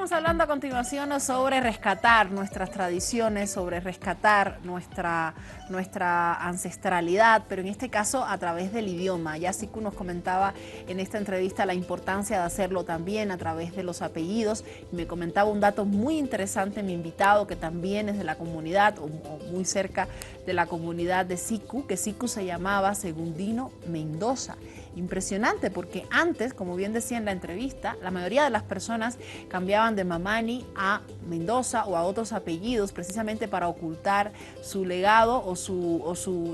Estamos hablando a continuación sobre rescatar nuestras tradiciones, sobre rescatar nuestra ancestralidad, pero en este caso a través del idioma. Ya Siku nos comentaba en esta entrevista la importancia de hacerlo también a través de los apellidos. Y me comentaba un dato muy interesante mi invitado, que también es de la comunidad o muy cerca de la comunidad de Siku, que Siku se llamaba Segundino Mendoza. Impresionante, porque antes, como bien decía en la entrevista, la mayoría de las personas cambiaban de Mamani a Mendoza o a otros apellidos precisamente para ocultar su legado o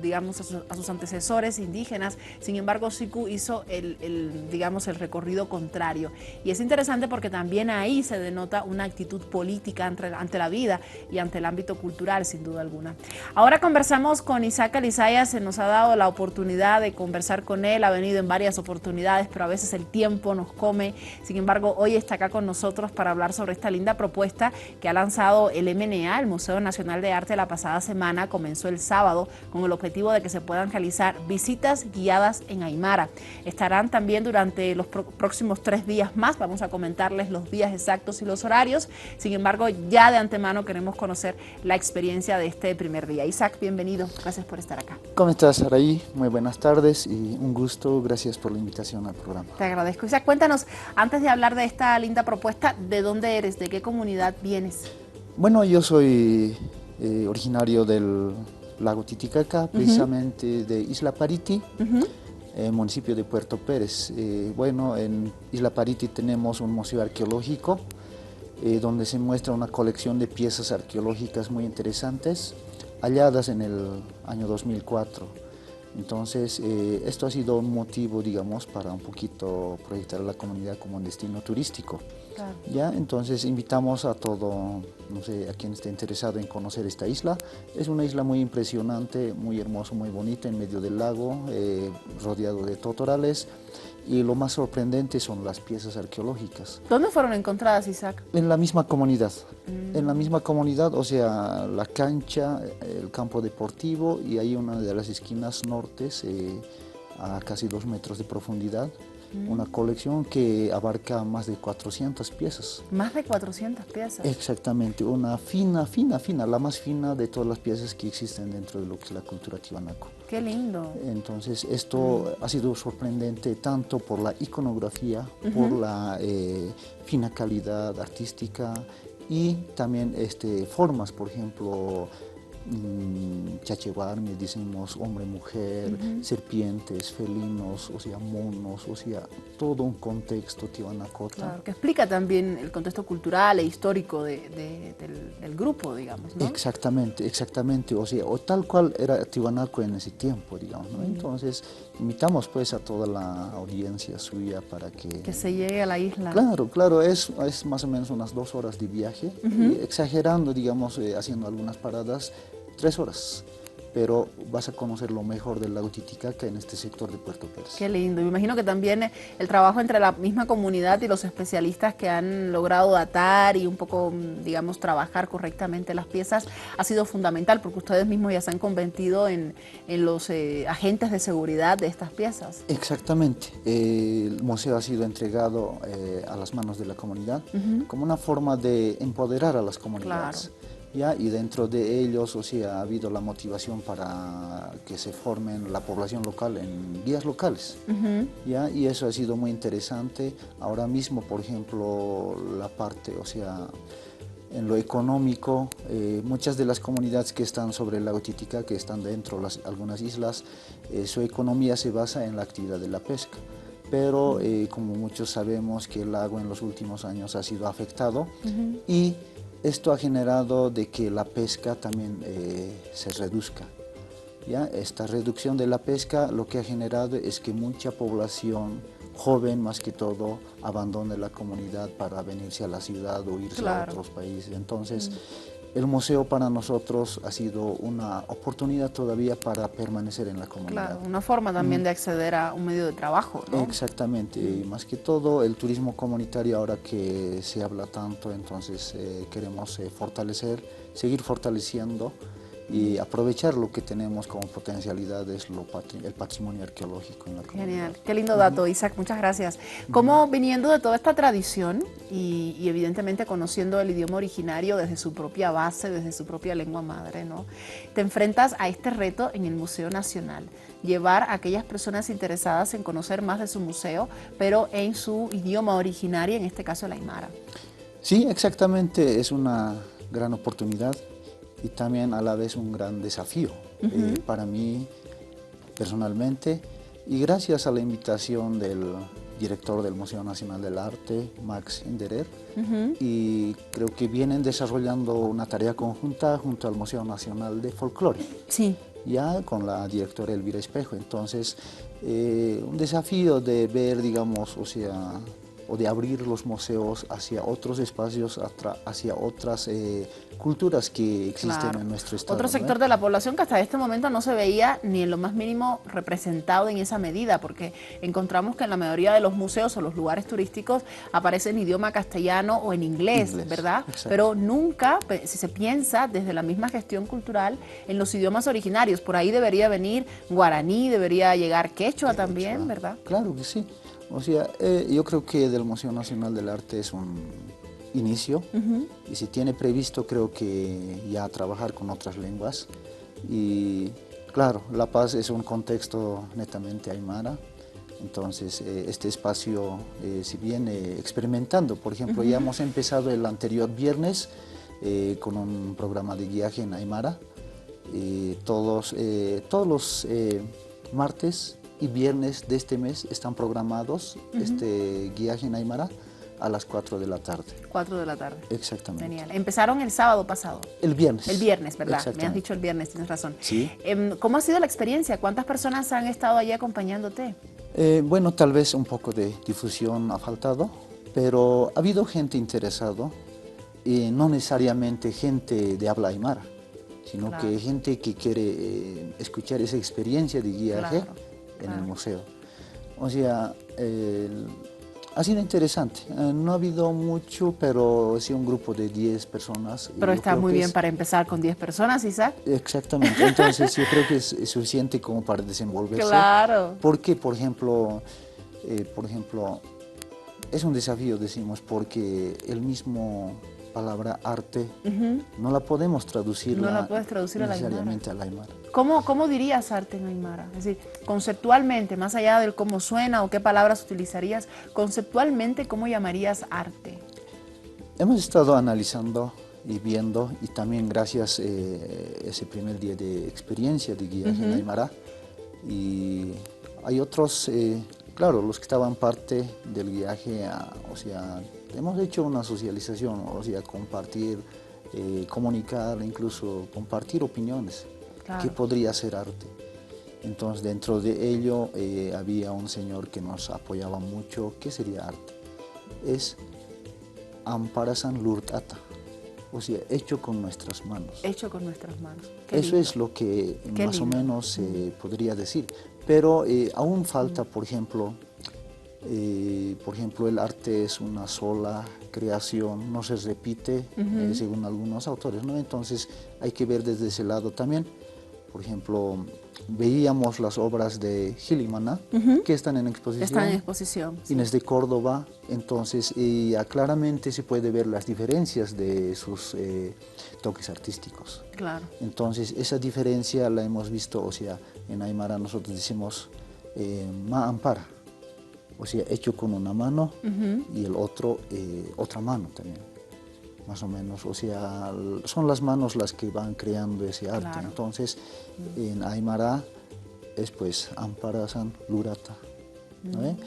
digamos, a sus antecesores indígenas. Sin embargo, Siku hizo digamos, el recorrido contrario. Y es interesante porque también ahí se denota una actitud política ante la vida y ante el ámbito cultural, sin duda alguna. Ahora conversamos con Isaac Alizaya, se nos ha dado la oportunidad de conversar con él, ha venido en varias oportunidades, pero a veces el tiempo nos come. Sin embargo, hoy está acá con nosotros para hablar sobre esta linda propuesta que ha lanzado el MNA, el Museo Nacional de Arte, la pasada semana. Comenzó el sábado con el objetivo de que se puedan realizar visitas guiadas en Aymara. Estarán también durante los próximos 3 días más. Vamos a comentarles los días exactos y los horarios. Sin embargo, ya de antemano queremos conocer la experiencia de este primer día. Isaac, bienvenido. Gracias por estar acá. ¿Cómo estás, Araí? Muy buenas tardes y un gusto. Gracias por la invitación al programa. Te agradezco. Isaac, cuéntanos, antes de hablar de esta linda propuesta, ¿de dónde eres? ¿De qué comunidad vienes? Bueno, yo soy originario del lago Titicaca, precisamente de Isla Pariti, municipio de Puerto Pérez. Bueno, en Isla Pariti tenemos un museo arqueológico donde se muestra una colección de piezas arqueológicas muy interesantes, halladas en el año 2004. Entonces, esto ha sido un motivo, digamos, para un poquito proyectar a la comunidad como un destino turístico. Claro. ¿Ya? Entonces, invitamos a todo, no sé, a quien esté interesado en conocer esta isla. Es una isla muy impresionante, muy hermosa, muy bonita, en medio del lago, rodeado de totorales. Y lo más sorprendente son las piezas arqueológicas. ¿Dónde fueron encontradas, Isaac? En la misma comunidad. En la misma comunidad, o sea, la cancha, el campo deportivo, y hay una de las esquinas nortes a casi 2 metros de profundidad. Una colección que abarca más de 400 piezas. ¿Más de 400 piezas? Exactamente, una fina, la más fina de todas las piezas que existen dentro de lo que es la cultura tiwanaku. ¡Qué lindo! Entonces, esto ha sido sorprendente tanto por la iconografía, por la fina calidad artística y también formas, por ejemplo, chachewarmi, decimos hombre, mujer, serpientes, felinos, o sea, monos, o sea, todo un contexto tiwanacota. Claro, que explica también el contexto cultural e histórico del grupo, digamos, ¿no? Exactamente, exactamente, o sea, o tal cual era Tiwanaku en ese tiempo, digamos, ¿no? Entonces, invitamos pues a toda la audiencia suya para que se llegue a la isla. Claro, es más o menos unas 2 horas de viaje, y exagerando, digamos, haciendo algunas paradas, 3 horas, pero vas a conocer lo mejor del lago Titicaca en este sector de Puerto Pérez. Qué lindo. Me imagino que también el trabajo entre la misma comunidad y los especialistas que han logrado datar y un poco, digamos, trabajar correctamente las piezas ha sido fundamental, porque ustedes mismos ya se han convertido en los agentes de seguridad de estas piezas. Exactamente. El museo ha sido entregado a las manos de la comunidad como una forma de empoderar a las comunidades. Claro. ¿Ya? Y dentro de ellos, o sea, ha habido la motivación para que se formen la población local en guías locales. ¿Ya? Y eso ha sido muy interesante. Ahora mismo, por ejemplo, la parte, o sea, en lo económico, muchas de las comunidades que están sobre el lago Titicaca, que están dentro de algunas islas, su economía se basa en la actividad de la pesca. Pero como muchos sabemos que el lago en los últimos años ha sido afectado y esto ha generado de que la pesca también se reduzca. ¿Ya? Esta reducción de la pesca lo que ha generado es que mucha población joven, más que todo, abandone la comunidad para venirse a la ciudad o irse a otros países. Entonces, el museo para nosotros ha sido una oportunidad todavía para permanecer en la comunidad. Claro, una forma también de acceder a un medio de trabajo, ¿no? Exactamente, y más que todo el turismo comunitario ahora que se habla tanto, entonces queremos fortalecer, seguir fortaleciendo y aprovechar lo que tenemos como potencialidades, el patrimonio arqueológico en la comunidad. Genial, qué lindo dato, Isaac, muchas gracias. ¿Cómo viniendo de toda esta tradición y evidentemente conociendo el idioma originario desde su propia base, desde su propia lengua madre, ¿no? Te enfrentas a este reto en el Museo Nacional, llevar a aquellas personas interesadas en conocer más de su museo, pero en su idioma originario, en este caso el aymara? Sí, exactamente, es una gran oportunidad y también a la vez un gran desafío para mí personalmente, y gracias a la invitación del director del Museo Nacional del Arte, Max Inderer, y creo que vienen desarrollando una tarea conjunta junto al Museo Nacional de Folclore. Sí. Ya con la directora Elvira Espejo. Entonces, un desafío de ver, digamos, o de abrir los museos hacia otros espacios, hacia otras culturas que existen en nuestro estado. Otro sector de la población que hasta este momento no se veía ni en lo más mínimo representado en esa medida, porque encontramos que en la mayoría de los museos o los lugares turísticos aparece en idioma castellano o en inglés, ¿verdad? Exacto. Pero nunca, si se piensa desde la misma gestión cultural, en los idiomas originarios. Por ahí debería venir guaraní, debería llegar quechua también, ¿verdad? Claro que sí. O sea, yo creo que del Museo Nacional del Arte es un inicio y se tiene previsto, creo que ya trabajar con otras lenguas. Y claro, La Paz es un contexto netamente aymara, entonces este espacio se viene experimentando. Por ejemplo, ya hemos empezado el anterior viernes con un programa de guiaje en aymara. Todos los martes y viernes de este mes están programados este guiaje en aymara a las 4 de la tarde. 4 de la tarde. Exactamente. Genial. Empezaron el sábado pasado. El viernes. El viernes, ¿verdad? Me has dicho el viernes, tienes razón. Sí. ¿Cómo ha sido la experiencia? ¿Cuántas personas han estado allí acompañándote? Bueno, tal vez un poco de difusión ha faltado, pero ha habido gente interesada, no necesariamente gente de habla aymara, sino que gente que quiere escuchar esa experiencia de guiaje en el museo. O sea, ha sido interesante. No ha habido mucho, pero ha sido un grupo de 10 personas. Pero está muy bien para empezar con 10 personas, Isaac. Exactamente. Entonces yo creo que es suficiente como para desenvolverse. Claro. Porque, por ejemplo, es un desafío, decimos, porque el mismo palabra arte no la podemos traducir, necesariamente al aymara. ¿Cómo dirías arte en aymara? Es decir, conceptualmente, más allá del cómo suena o qué palabras utilizarías, conceptualmente, ¿cómo llamarías arte? Hemos estado analizando y viendo, y también gracias a ese primer día de experiencia de guiaje en aymara, y hay otros, claro, los que estaban parte del guiaje, o sea, hemos hecho una socialización, o sea, compartir, comunicar, incluso compartir opiniones. Claro. ¿Qué podría ser arte? Entonces, dentro de ello había un señor que nos apoyaba mucho. ¿Qué sería arte? Es Amparasan Lurtata, o sea, hecho con nuestras manos. Hecho con nuestras manos. Eso es lo que más o menos se podría decir. Pero aún falta, por ejemplo, el arte es una sola creación, no se repite, según algunos autores, ¿no? Entonces hay que ver desde ese lado también. Por ejemplo, veíamos las obras de Gili-Maná, que están en exposición. Están en exposición. Sí. Inés de Córdoba, entonces claramente se puede ver las diferencias de sus toques artísticos. Claro. Entonces esa diferencia la hemos visto, o sea, en aymara nosotros decimos ma ampara, o sea, hecho con una mano y el otro otra mano también. Más o menos, o sea, son las manos las que van creando ese arte. Claro. Entonces, en aymara es pues Amparasan Lurata, ¿no?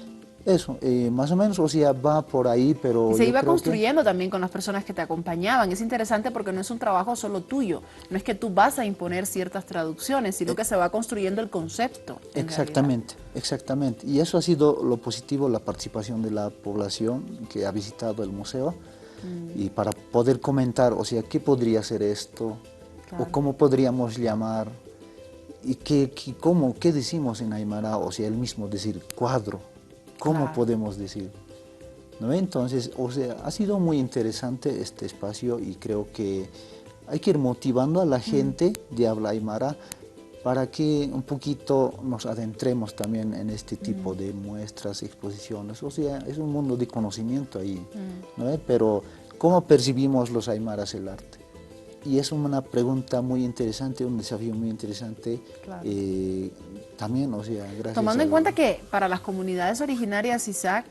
Eso, más o menos, o sea, va por ahí, pero... Y se iba construyendo también con las personas que te acompañaban. Es interesante porque no es un trabajo solo tuyo, no es que tú vas a imponer ciertas traducciones, sino que se va construyendo el concepto. Exactamente, exactamente. Y eso ha sido lo positivo, la participación de la población que ha visitado el museo. Y para poder comentar, o sea, ¿qué podría ser esto? Claro. O cómo podríamos llamar, y qué decimos en aymara, o sea, el mismo decir cuadro, ¿cómo podemos decir? ¿No? Entonces, o sea, ha sido muy interesante este espacio y creo que hay que ir motivando a la gente de habla aymara para que un poquito nos adentremos también en este tipo de muestras, exposiciones. O sea, es un mundo de conocimiento ahí, ¿no? Pero, ¿cómo percibimos los aymaras el arte? Y es una pregunta muy interesante, un desafío muy interesante. Claro. También, o sea, gracias Tomando en cuenta que para las comunidades originarias, Isaac,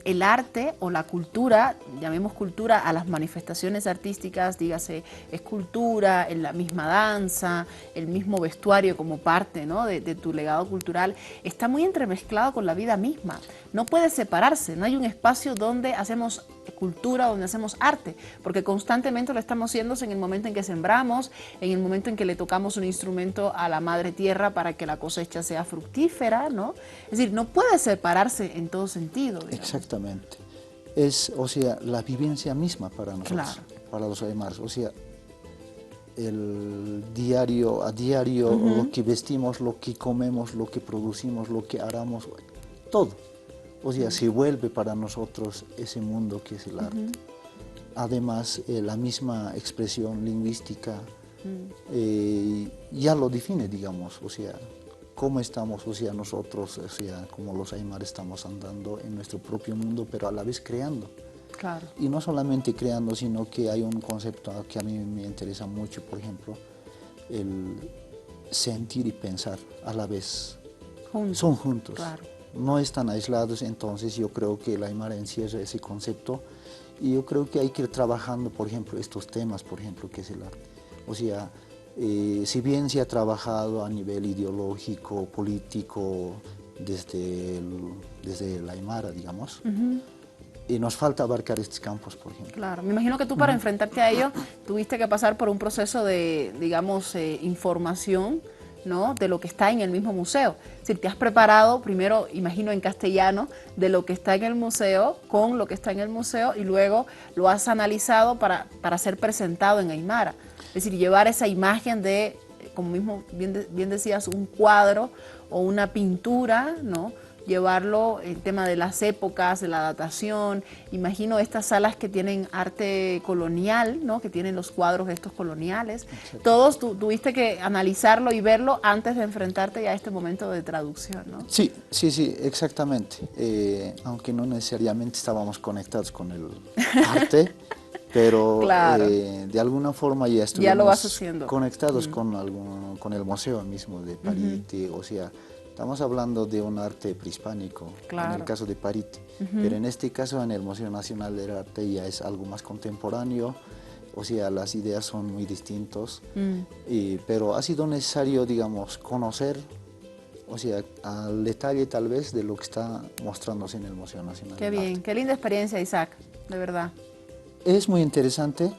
el arte o la cultura, llamemos cultura a las manifestaciones artísticas, dígase escultura, en la misma danza, el mismo vestuario como parte, ¿no?, de tu legado cultural, está muy entremezclado con la vida misma. No puede separarse, no hay un espacio donde hacemos cultura, donde hacemos arte, porque constantemente lo estamos haciendo en el momento en que sembramos, en el momento en que le tocamos un instrumento a la madre tierra para que la cosecha sea fructífera, ¿no? Es decir, no puede separarse en todo sentido, digamos. Exactamente. Es, o sea, la vivencia misma para nosotros, claro, para los aymaras. O sea, el diario a diario, lo que vestimos, lo que comemos, lo que producimos, lo que haramos, todo. O sea, se vuelve para nosotros ese mundo que es el arte. Además, la misma expresión lingüística ya lo define, digamos, o sea, cómo estamos, o sea, nosotros, o sea, como los aymaras estamos andando en nuestro propio mundo, pero a la vez creando. Claro. Y no solamente creando, sino que hay un concepto que a mí me interesa mucho, por ejemplo, el sentir y pensar a la vez. Juntos. Son juntos. Claro. No están aislados, entonces yo creo que el aymara encierra ese concepto y yo creo que hay que ir trabajando, por ejemplo, estos temas, por ejemplo, que es el arte. O sea, si bien se ha trabajado a nivel ideológico, político, desde el aymara, digamos, y nos falta abarcar estos campos, por ejemplo. Claro, me imagino que tú para enfrentarte a ello tuviste que pasar por un proceso de, digamos, información, ¿no?, de lo que está en el mismo museo. Es decir, te has preparado primero, imagino, en castellano, de lo que está en el museo, con lo que está en el museo, y luego lo has analizado para ser presentado en aymara. Es decir, llevar esa imagen de, como mismo bien decías, un cuadro o una pintura, ¿no?, llevarlo el tema de las épocas, de la datación. Imagino estas salas que tienen arte colonial, ¿no?, que tienen los cuadros estos coloniales. Exacto. Todos tuviste que analizarlo y verlo antes de enfrentarte ya a este momento de traducción, ¿no? Sí, exactamente. Aunque no necesariamente estábamos conectados con el arte, pero claro, de alguna forma ya estuvimos ya lo vas haciendo. Conectados con el museo mismo de París, o sea, estamos hablando de un arte prehispánico, claro, en el caso de París, pero en este caso en el Museo Nacional del Arte ya es algo más contemporáneo, o sea, las ideas son muy distintas, pero ha sido necesario, digamos, conocer, o sea, al detalle tal vez de lo que está mostrándose en el Museo Nacional Qué del bien, Arte. qué linda experiencia, Isaac, de verdad. Es muy interesante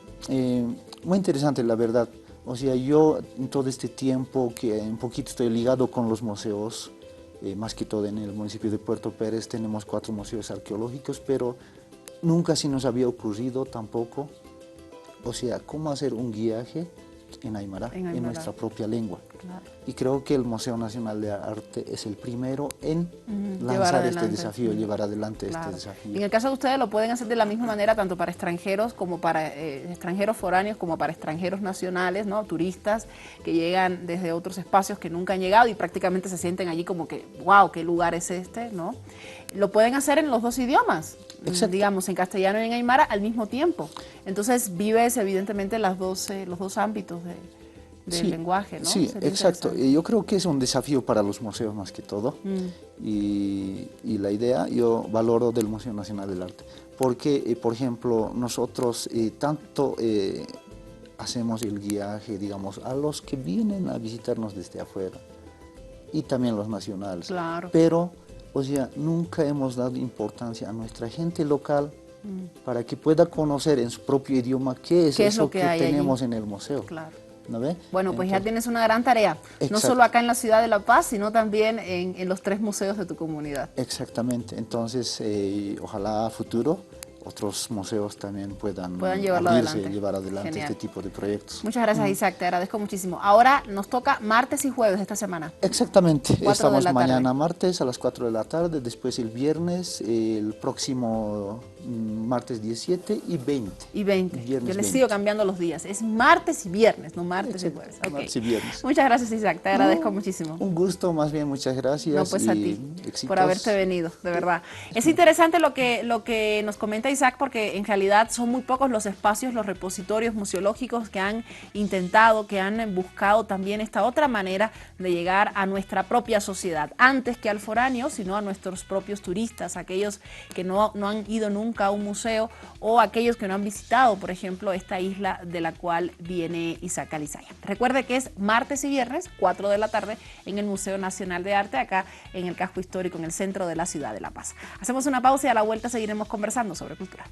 la verdad. O sea, yo en todo este tiempo que un poquito estoy ligado con los museos, más que todo en el municipio de Puerto Pérez tenemos 4 museos arqueológicos, pero nunca se nos había ocurrido tampoco, o sea, cómo hacer un guiaje en aymara, en nuestra propia lengua. Claro. Y creo que el Museo Nacional de Arte es el primero en lanzar este desafío, llevar adelante este desafío. En el caso de ustedes lo pueden hacer de la misma manera, tanto para extranjeros como para extranjeros foráneos, como para extranjeros nacionales, ¿no?, turistas que llegan desde otros espacios que nunca han llegado y prácticamente se sienten allí como que, wow, ¿qué lugar es este?, ¿no? Lo pueden hacer en los 2 idiomas, digamos, en castellano y en aymara al mismo tiempo. Entonces vives evidentemente los dos ámbitos del lenguaje, ¿no? Sí, exacto. Yo creo que es un desafío para los museos más que todo. Y la idea yo valoro del Museo Nacional del Arte. Porque, por ejemplo, nosotros tanto hacemos el guiaje, digamos, a los que vienen a visitarnos desde afuera y también los nacionales. Claro. Pero, o sea, nunca hemos dado importancia a nuestra gente local para que pueda conocer en su propio idioma qué es eso que tenemos allí en el museo. Claro. ¿No ve? Bueno, pues ya tienes una gran tarea, no solo acá en la ciudad de La Paz, sino también en los 3 museos de tu comunidad. Exactamente, entonces ojalá a futuro otros museos también puedan llevarlo adelante. Llevar adelante este tipo de proyectos. Muchas gracias, Isaac, te agradezco muchísimo. Ahora nos toca martes y jueves de esta semana. Exactamente, estamos mañana martes a las 4 de la tarde, después el viernes, el próximo martes 17 y 20. Y 20. Viernes Yo les 20. sigo cambiando los días. Es martes y viernes, no martes y jueves. Okay. Martes y viernes. Muchas gracias, Isaac. Te agradezco muchísimo. Un gusto, más bien, muchas gracias. No, pues a ti, éxitos. por haberte venido, de verdad. Es interesante lo que nos comenta Isaac, porque en realidad son muy pocos los espacios, los repositorios museológicos que han intentado, que han buscado también esta otra manera de llegar a nuestra propia sociedad, antes que al foráneo, sino a nuestros propios turistas, aquellos que no han ido nunca a un museo o aquellos que no han visitado, por ejemplo, esta isla de la cual viene Isaac Alizaya. Recuerde que es martes y viernes, 4 de la tarde, en el Museo Nacional de Arte, acá en el casco histórico, en el centro de la ciudad de La Paz. Hacemos una pausa y a la vuelta seguiremos conversando sobre cultura.